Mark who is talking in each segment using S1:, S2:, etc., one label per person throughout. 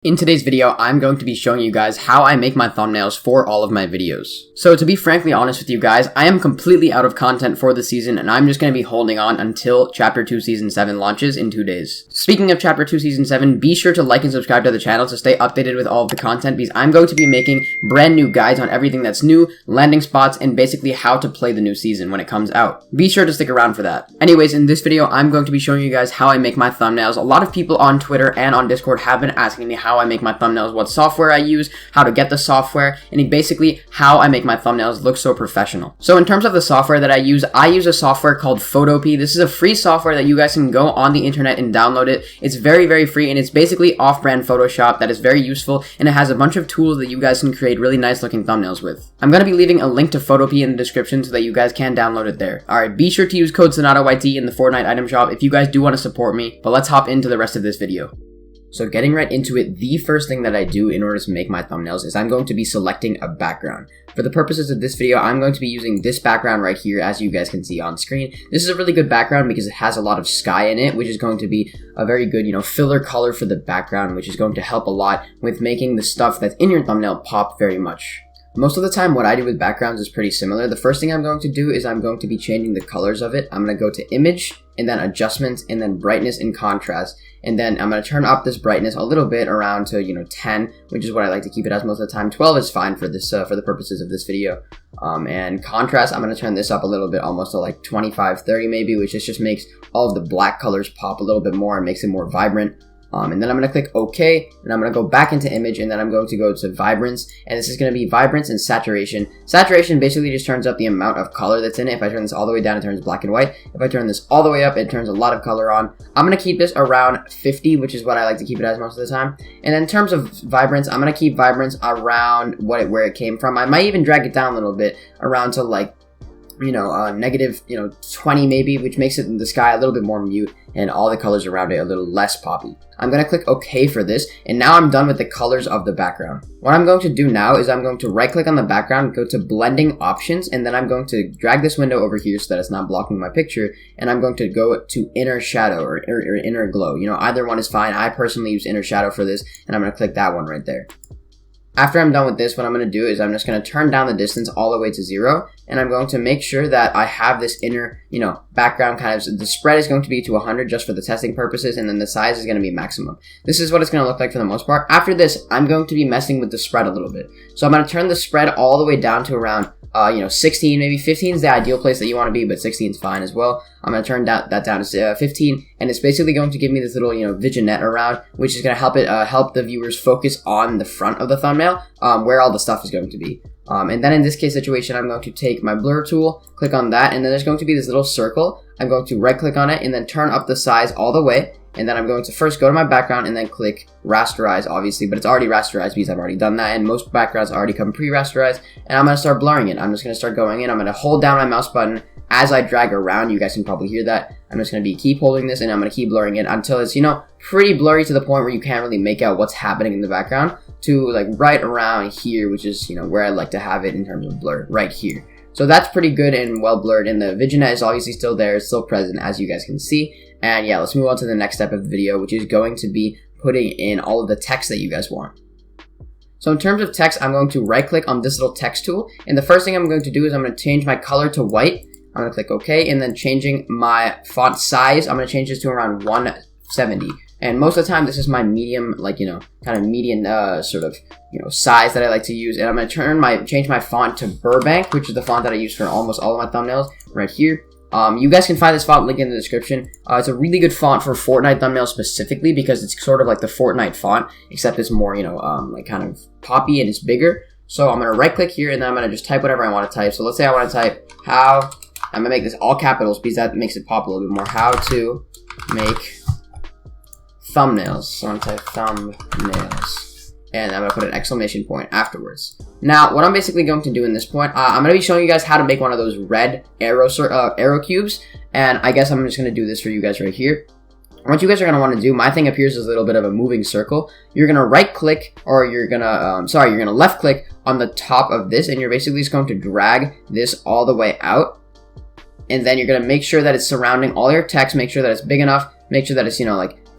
S1: In today's video, I'm going to be showing you guys how I make my thumbnails for all of my videos. So to be frankly honest with you guys, I am completely out of content for the season and I'm just going to be holding on until Chapter 2 Season 7 launches in 2 days. Speaking of Chapter 2 Season 7, be sure to like and subscribe to the channel to stay updated with all of the content because I'm going to be making brand new guides on everything that's new, landing spots, and basically how to play the new season when it comes out. Be sure to stick around for that. Anyways, in this video, I'm going to be showing you guys how I make my thumbnails. A lot of people on Twitter and on Discord have been asking me how I make my thumbnails, what software I use, how to get the software, and basically how I make my thumbnails look so professional. So in terms of the software that I use a software called Photopea. This is a free software that you guys can go on the internet and download it. It's very free and it's basically off-brand Photoshop that is very useful and it has a bunch of tools that you guys can create really nice looking thumbnails with. I'm going to be leaving a link to Photopea in the description so that you guys can download it there. Alright, be sure to use code SonataYT in the Fortnite item shop if you guys do want to support me, but let's hop into the rest of this video. So getting right into it, the first thing that I do in order to make my thumbnails is I'm going to be selecting a background. For the purposes of this video, I'm going to be using this background right here, as you guys can see on screen. This is a really good background because it has a lot of sky in it, which is going to be a very good, filler color for the background, which is going to help a lot with making the stuff that's in your thumbnail pop very much. Most of the time, what I do with backgrounds is pretty similar. The first thing I'm going to do is I'm going to be changing the colors of it. I'm going to go to Image, and then Adjustments, and then Brightness and Contrast. And then I'm going to turn up this brightness a little bit around to, 10, which is what I like to keep it as most of the time. 12 is fine for this, for the purposes of this video. And Contrast, I'm going to turn this up a little bit, almost to like 25, 30 maybe, which just makes all of the black colors pop a little bit more and makes it more vibrant. And then I'm going to click OK, and I'm going to go back into Image, and then I'm going to go to Vibrance, and this is going to be Vibrance and Saturation. Saturation basically just turns up the amount of color that's in it. If I turn this all the way down, it turns black and white. If I turn this all the way up, it turns a lot of color on. I'm going to keep this around 50, which is what I like to keep it as most of the time. And then in terms of Vibrance, I'm going to keep Vibrance around where it came from. I might even drag it down a little bit around to like, negative, 20 maybe, which makes it in the sky a little bit more mute and all the colors around it a little less poppy. I'm going to click OK for this, and now I'm done with the colors of the background. What I'm going to do now is I'm going to right click on the background, go to Blending Options, and then I'm going to drag this window over here so that it's not blocking my picture, and I'm going to go to Inner Shadow or Inner Glow. Either one is fine. I personally use Inner Shadow for this, and I'm going to click that one right there. After I'm done with this, what I'm going to do is I'm just going to turn down the distance all the way to 0, and I'm going to make sure that I have this inner, background kind of, the spread is going to be to 100 just for the testing purposes, and then the size is going to be maximum. This is what it's going to look like for the most part. After this, I'm going to be messing with the spread a little bit. So I'm going to turn the spread all the way down to around 16, maybe 15 is the ideal place that you want to be, but 16 is fine as well. I'm going to turn that down to 15, and it's basically going to give me this little, vignette around, which is going to help it, help the viewers focus on the front of the thumbnail, where all the stuff is going to be. And then in this case situation, I'm going to take my blur tool, click on that, and then there's going to be this little circle. I'm going to right click on it and then turn up the size all the way. And then I'm going to first go to my background and then click rasterize, obviously, but it's already rasterized because I've already done that, and most backgrounds already come pre-rasterized. And I'm going to start blurring it. I'm just going to start going in. I'm going to hold down my mouse button as I drag around. You guys can probably hear that. I'm just going to keep holding this, and I'm going to keep blurring it until it's, pretty blurry to the point where you can't really make out what's happening in the background, to like right around here, which is, where I like to have it in terms of blur, right here. So that's pretty good and well blurred, and the vignette is obviously still there, it's still present, as you guys can see. And yeah, let's move on to the next step of the video, which is going to be putting in all of the text that you guys want. So in terms of text, I'm going to right click on this little text tool, and the first thing I'm going to do is I'm going to change my color to white. I'm going to click OK, and then changing my font size, I'm going to change this to around 170. And most of the time, this is my medium, kind of median sort of, size that I like to use. And I'm going to change my font to Burbank, which is the font that I use for almost all of my thumbnails right here. You guys can find this font link in the description. It's a really good font for Fortnite thumbnails specifically because it's sort of like the Fortnite font, except it's more, like kind of poppy and it's bigger. So I'm going to right click here, and then I'm going to just type whatever I want to type. So let's say I want to type how, I'm going to make this all capitals because that makes it pop a little bit more. How to make thumbnails. So I'm going to type thumbnails, and I'm going to put an exclamation point afterwards. Now, what I'm basically going to do in this point, I'm going to be showing you guys how to make one of those red arrow cubes, and I guess I'm just going to do this for you guys right here. What you guys are going to want to do, my thing appears as a little bit of a moving circle. You're going to right click, or you're going to left click on the top of this, and you're basically just going to drag this all the way out. And then you're going to make sure that it's surrounding all your text, make sure that it's big enough, make sure that it's,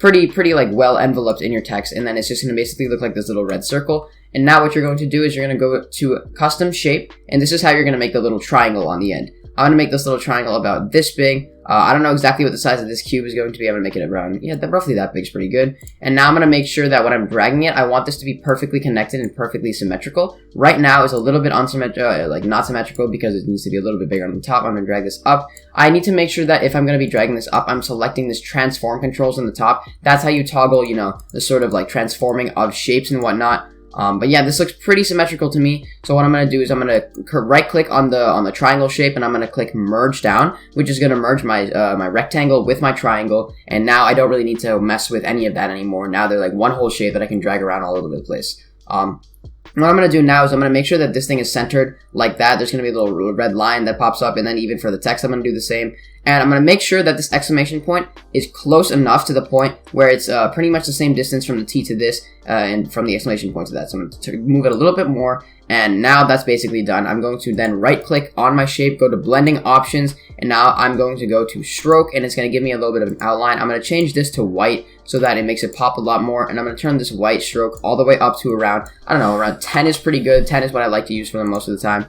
S1: pretty like well enveloped in your text, and then it's just going to basically look like this little red circle. And now what you're going to do is you're going to go to custom shape, and this is how you're going to make the little triangle on the end. I'm going to make this little triangle about this big. I don't know exactly what the size of this cube is going to be. I'm going to make it around, yeah, roughly that big is pretty good. And now I'm going to make sure that when I'm dragging it, I want this to be perfectly connected and perfectly symmetrical. Right now it's a little bit unsymmetrical, like not symmetrical, because it needs to be a little bit bigger on the top. I'm going to drag this up. I need to make sure that if I'm going to be dragging this up, I'm selecting this transform controls on the top. That's how you toggle, you know, the sort of like transforming of shapes and whatnot. But yeah, this looks pretty symmetrical to me. So what I'm going to do is I'm going to right click on the triangle shape, and I'm going to click merge down, which is going to merge my my rectangle with my triangle. And now I don't really need to mess with any of that anymore. Now they're like one whole shape that I can drag around all over the place. What I'm going to do now is I'm going to make sure that this thing is centered like that. There's going to be a little red line that pops up, and then even for the text, I'm going to do the same. And I'm going to make sure that this exclamation point is close enough to the point where it's pretty much the same distance from the T to this, and from the exclamation point to that. So I'm going to move it a little bit more, and now that's basically done. I'm going to then right click on my shape, go to blending options, and now I'm going to go to stroke, and it's going to give me a little bit of an outline. I'm going to change this to white so that it makes it pop a lot more, and I'm going to turn this white stroke all the way up to around, I don't know, around 10 is pretty good. 10 is what I like to use for them most of the time,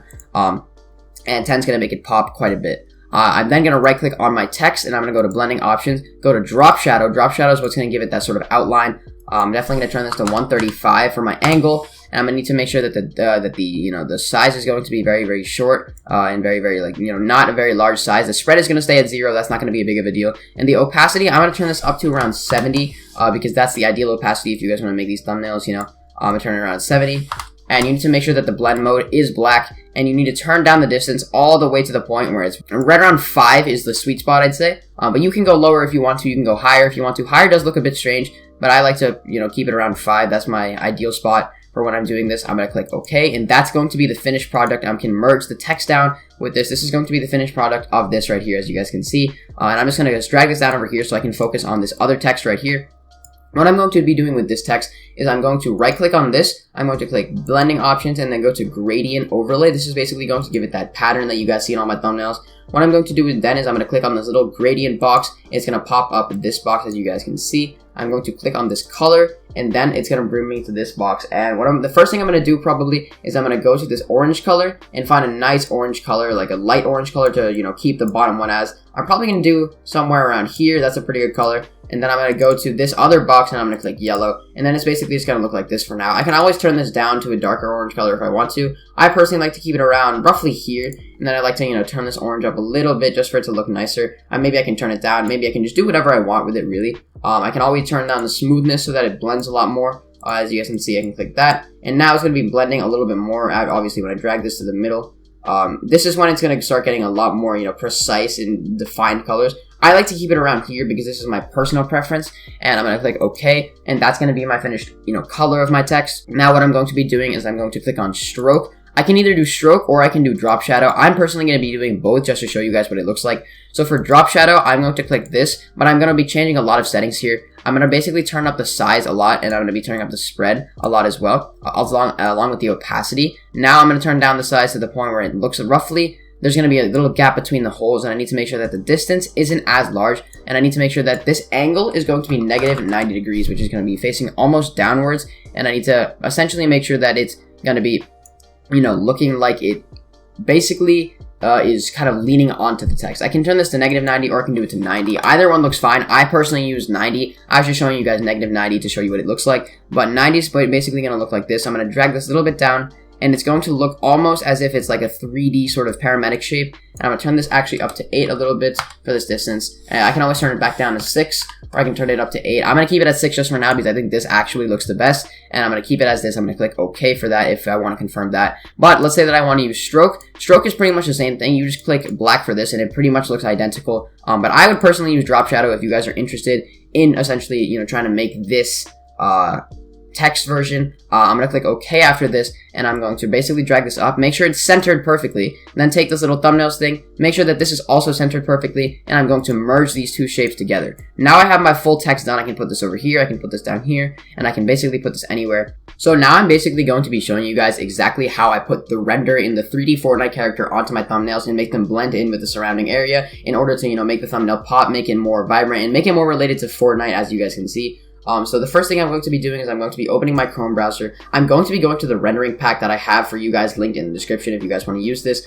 S1: and 10 is going to make it pop quite a bit. I'm then going to right click on my text, and I'm going to go to blending options, go to drop shadow. Drop shadow is what's going to give it that sort of outline. I'm definitely going to turn this to 135 for my angle, and I'm going to need to make sure that the size is going to be very, very short, and very, very, like, you know, not a very large size. The spread is going to stay at 0. That's not going to be a big of a deal. And the opacity, I'm going to turn this up to around 70, because that's the ideal opacity if you guys want to make these thumbnails, you know. I'm going to turn it around 70. And you need to make sure that the blend mode is black, and you need to turn down the distance all the way to the point where it's right around 5 is the sweet spot, I'd say. But you can go lower if you want to. You can go higher if you want to. Higher does look a bit strange, but I like to, you know, keep it around 5. That's my ideal spot for when I'm doing this. I'm going to click OK, and that's going to be the finished product. I can merge the text down with this. This is going to be the finished product of this right here, as you guys can see. And I'm just going to just drag this down over here so I can focus on this other text right here. What I'm going to be doing with this text is I'm going to right click on this, I'm going to click blending options, and then go to gradient overlay. This is basically going to give it that pattern that you guys see in all my thumbnails. What I'm going to do then is I'm going to click on this little gradient box. It's going to pop up this box, as you guys can see. I'm going to click on this color, and then it's going to bring me to this box. And the first thing I'm going to do probably is I'm going to go to this orange color and find a nice orange color, like a light orange color, to, you know, keep the bottom one as. I'm probably going to do somewhere around here. That's a pretty good color. And then I'm going to go to this other box, and I'm going to click yellow. And then it's basically just going to look like this for now. I can always turn this down to a darker orange color if I want to. I personally like to keep it around roughly here. And then I like to, you know, turn this orange up a little bit just for it to look nicer. Maybe I can turn it down. Maybe I can just do whatever I want with it, really. I can always turn down the smoothness so that it blends a lot more. As you guys can see, I can click that. And now it's going to be blending a little bit more, obviously, when I drag this to the middle. This is when it's going to start getting a lot more, you know, precise and defined colors. I like to keep it around here because this is my personal preference, and I'm going to click OK, and that's going to be my finished, you know, color of my text. Now what I'm going to be doing is I'm going to click on stroke. I can either do stroke or I can do drop shadow. I'm personally going to be doing both just to show you guys what it looks like. So for drop shadow, I'm going to click this, but I'm going to be changing a lot of settings here. I'm going to basically turn up the size a lot, and I'm going to be turning up the spread a lot as well, along with the opacity. Now I'm going to turn down the size to the point where it looks roughly, there's going to be a little gap between the holes, and I need to make sure that the distance isn't as large, and I need to make sure that this angle is going to be negative 90 degrees, which is going to be facing almost downwards, and I need to essentially make sure that it's going to be, you know, looking like it basically is kind of leaning onto the text. I can turn this to negative 90 or I can do it to 90. Either one looks fine. I personally use 90. I was just showing you guys negative 90 to show you what it looks like. But 90 is basically going to look like this. I'm going to drag this a little bit down, and it's going to look almost as if it's like a 3D sort of paramedic shape. And I'm going to turn this actually up to 8 a little bit for this distance. And I can always turn it back down to 6, or I can turn it up to 8. I'm going to keep it at 6 just for now because I think this actually looks the best. And I'm going to keep it as this. I'm going to click OK for that if I want to confirm that. But let's say that I want to use stroke. Stroke is pretty much the same thing. You just click black for this, and it pretty much looks identical. But I would personally use drop shadow if you guys are interested in essentially, you know, trying to make this text version. I'm going to click OK after this, and I'm going to basically drag this up, make sure it's centered perfectly, then take this little thumbnails thing, make sure that this is also centered perfectly, and I'm going to merge these two shapes together. Now I have my full text done. I can put this over here, I can put this down here, and I can basically put this anywhere. So now I'm basically going to be showing you guys exactly how I put the render in the 3D Fortnite character onto my thumbnails and make them blend in with the surrounding area in order to, make the thumbnail pop, make it more vibrant, and make it more related to Fortnite, as you guys can see. So the first thing I'm going to be doing is I'm going to be opening my Chrome browser. I'm going to be going to the rendering pack that I have for you guys linked in the description if you guys want to use this.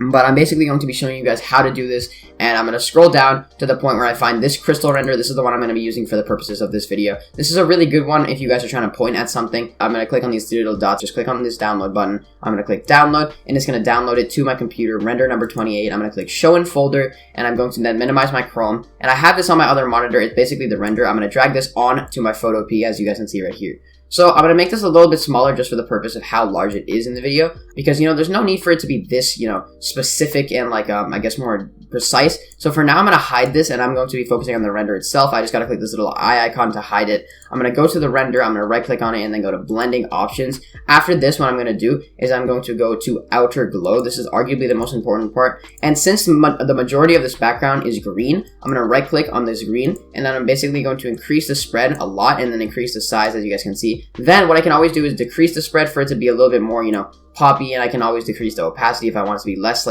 S1: But I'm basically going to be showing you guys how to do this, and I'm going to scroll down to the point where I find this crystal render. This is the one I'm going to be using for the purposes of this video. This is a really good one if you guys are trying to point at something. I'm going to click on these three little dots, just click on this download button. I'm going to click download, and it's going to download it to my computer, render number 28. I'm going to click show in folder, and I'm going to then minimize my Chrome. And I have this on my other monitor. It's basically the render. I'm going to drag this on to my photo P, as you guys can see right here. So I'm going to make this a little bit smaller just for the purpose of how large it is in the video, because, there's no need for it to be this, specific and I guess more precise. So for now, I'm going to hide this, and I'm going to be focusing on the render itself. I just got to click this little eye icon to hide it. I'm going to go to the render, I'm going to right click on it, and then go to blending options. After this, what I'm going to do is I'm going to go to outer glow. This is arguably the most important part. And since the majority of this background is green, I'm going to right click on this green, and then I'm basically going to increase the spread a lot and then increase the size, as you guys can see. Then what I can always do is decrease the spread for it to be a little bit more, poppy, and I can always decrease the opacity if I want it to be less,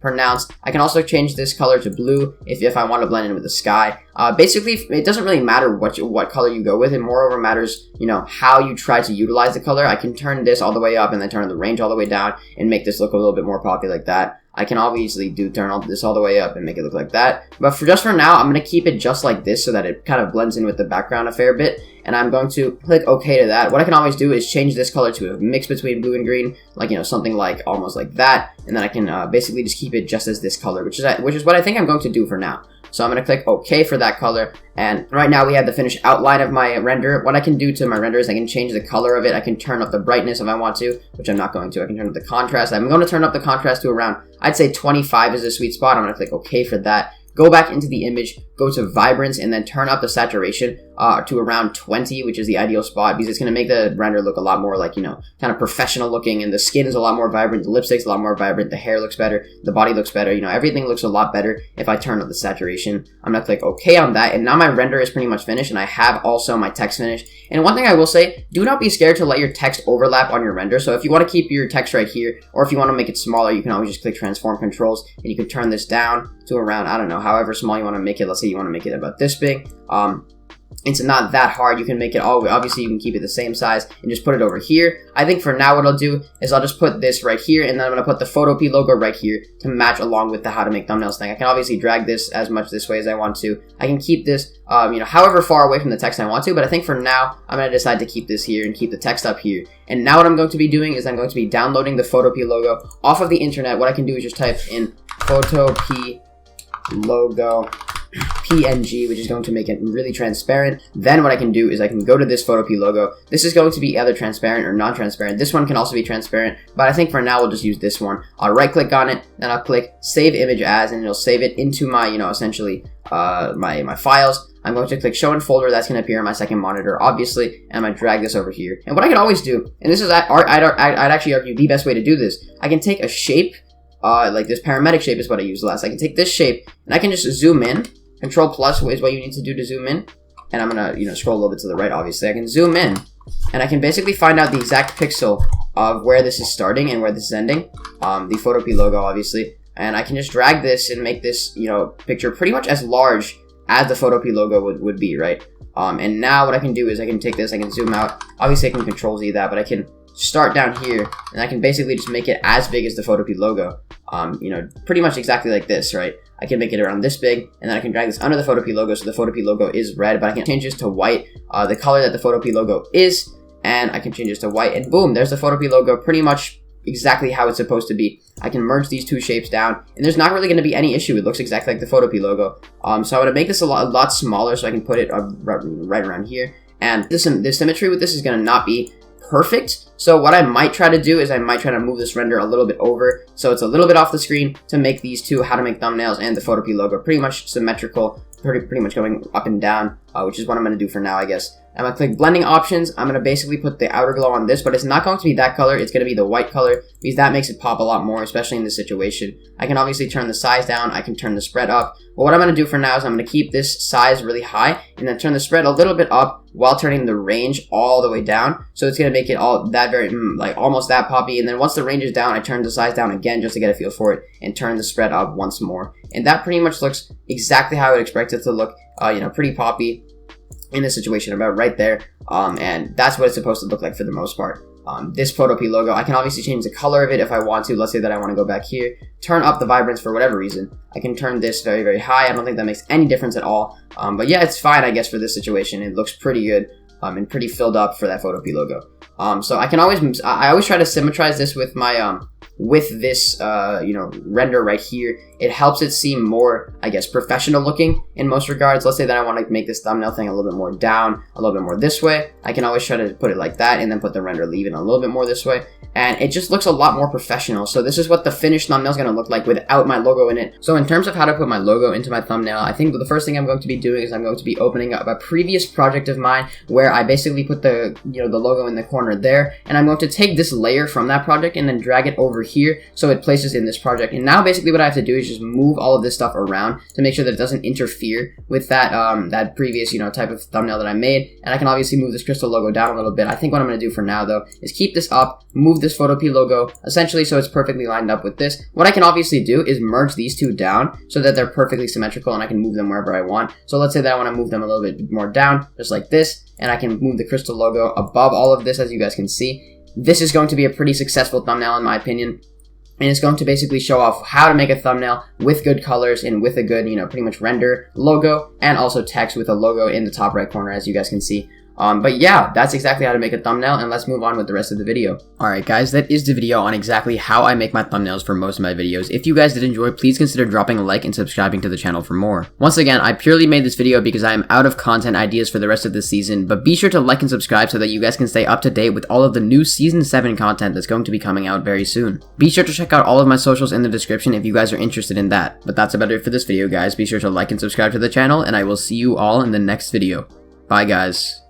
S1: pronounced. I can also change this color to blue if I want to blend in with the sky. Basically, it doesn't really matter what color you go with. It moreover matters, how you try to utilize the color. I can turn this all the way up and then turn the range all the way down and make this look a little bit more poppy like that. I can obviously turn this all the way up and make it look like that. But for now, I'm going to keep it just like this so that it kind of blends in with the background a fair bit. And I'm going to click OK to that. What I can always do is change this color to a mix between blue and green, something like almost like that. And then I can basically just keep it just as this color, which is what I think I'm going to do for now. So I'm going to click OK for that color. And right now we have the finished outline of my render. What I can do to my render is I can change the color of it. I can turn up the brightness if I want to, which I'm not going to. I can turn up the contrast. I'm going to turn up the contrast to around, I'd say 25 is a sweet spot. I'm going to click OK for that. Go back into the image, go to vibrance, and then turn up the saturation to around 20, which is the ideal spot, because it's going to make the render look a lot more kind of professional looking, and the skin is a lot more vibrant, the lipstick's a lot more vibrant, the hair looks better, the body looks better, everything looks a lot better if I turn up the saturation. I'm going to click OK on that, and now my render is pretty much finished, and I have also my text finished. And one thing I will say, do not be scared to let your text overlap on your render. So if you want to keep your text right here, or if you want to make it smaller, you can always just click transform controls, and you can turn this down to around, I don't know, however small you want to make it. Let's say you want to make it about this big. It's not that hard. You can make it all, obviously you can keep it the same size and just put it over here. I think for now what I'll do is I'll just put this right here, and then I'm going to put the photo P logo right here to match along with the how to make thumbnails thing. I can obviously drag this as much this way as I want to. I can keep this, however far away from the text I want to, but I think for now I'm going to decide to keep this here and keep the text up here. And now what I'm going to be doing is I'm going to be downloading the photo P logo off of the internet. What I can do is just type in photo P logo PNG, which is going to make it really transparent. Then what I can do is I can go to this photo P logo. This is going to be either transparent or non-transparent. This one can also be transparent, but I think for now we'll just use this one. I'll right click on it, then I'll click save image as, and it'll save it into my, essentially my files. I'm going to click show in folder. That's going to appear on my second monitor, obviously, and I'm going to drag this over here. And what I can always do, and this is, I'd actually argue the best way to do this, I can take a shape, like this paramedic shape is what I used last. I can take this shape, and I can just zoom in. Control plus is what you need to do to zoom in. And I'm going to, scroll a little bit to the right, obviously. I can zoom in, and I can basically find out the exact pixel of where this is starting and where this is ending. The photo P logo, obviously. And I can just drag this and make this, picture pretty much as large as the photo P logo would be, right? And now what I can do is I can take this, I can zoom out. Obviously, I can Control Z that, but I can start down here, and I can basically just make it as big as the photo P logo. Pretty much exactly like this, right? I can make it around this big, and then I can drag this under the photo P logo, so the photo P logo is red, but I can change this to white, the color that the photo P logo is, and I can change this to white, and boom, there's the photo P logo pretty much exactly how it's supposed to be. I can merge these two shapes down, and there's not really going to be any issue. It looks exactly like the photo P logo. So I'm going to make this a lot smaller so I can put it right around here, and the symmetry with this is going to not be perfect. So what I might try to do is I might try to move this render a little bit over so it's a little bit off the screen to make these two how to make thumbnails and the photo P logo pretty much symmetrical, pretty much going up and down, which is what I'm going to do for now, I guess. I'm going to click blending options. I'm going to basically put the outer glow on this, but it's not going to be that color. It's going to be the white color because that makes it pop a lot more, especially in this situation. I can obviously turn the size down. I can turn the spread up. But what I'm going to do for now is I'm going to keep this size really high and then turn the spread a little bit up while turning the range all the way down. So it's going to make it all that very, like almost that poppy. And then once the range is down, I turn the size down again just to get a feel for it and turn the spread up once more. And that pretty much looks exactly how I would expect it to look, pretty poppy in this situation, about right there. And that's what it's supposed to look like for the most part. This Photopea logo, I can obviously change the color of it if I want to. Let's say that I want to go back here, turn up the vibrance for whatever reason. I can turn this very, very high. I don't think that makes any difference at all. But yeah, it's fine, I guess, for this situation. It looks pretty good and pretty filled up for that Photopea logo. So I always try to symmetrize this with my with this render right here. It helps it seem more, I guess, professional looking in most regards. Let's say that I want to make this thumbnail thing a little bit more down, a little bit more this way. I can always try to put it like that and then put the render leave it a little bit more this way. And it just looks a lot more professional. So this is what the finished thumbnail is going to look like without my logo in it. So in terms of how to put my logo into my thumbnail, I think the first thing I'm going to be doing is I'm going to be opening up a previous project of mine where I basically put the logo in the corner there. And I'm going to take this layer from that project and then drag it over here so it places in this project. And now basically what I have to do is just move all of this stuff around to make sure that it doesn't interfere with that that previous type of thumbnail that I made. And I can obviously move this crystal logo down a little bit. I think what I'm going to do for now though is keep this up, move this Photopea logo essentially so it's perfectly lined up with this. What I can obviously do is merge these two down so that they're perfectly symmetrical and I can move them wherever I want. So let's say that I want to move them a little bit more down, just like this, and I can move the crystal logo above all of this, as you guys can see. This is going to be a pretty successful thumbnail in my opinion. And it's going to basically show off how to make a thumbnail with good colors and with a good, pretty much render logo and also text with a logo in the top right corner, as you guys can see. But yeah, that's exactly how to make a thumbnail, and let's move on with the rest of the video. Alright guys, that is the video on exactly how I make my thumbnails for most of my videos. If you guys did enjoy, please consider dropping a like and subscribing to the channel for more. Once again, I purely made this video because I am out of content ideas for the rest of this season, but be sure to like and subscribe so that you guys can stay up to date with all of the new Season 7 content that's going to be coming out very soon. Be sure to check out all of my socials in the description if you guys are interested in that. But that's about it for this video guys. Be sure to like and subscribe to the channel, and I will see you all in the next video. Bye guys.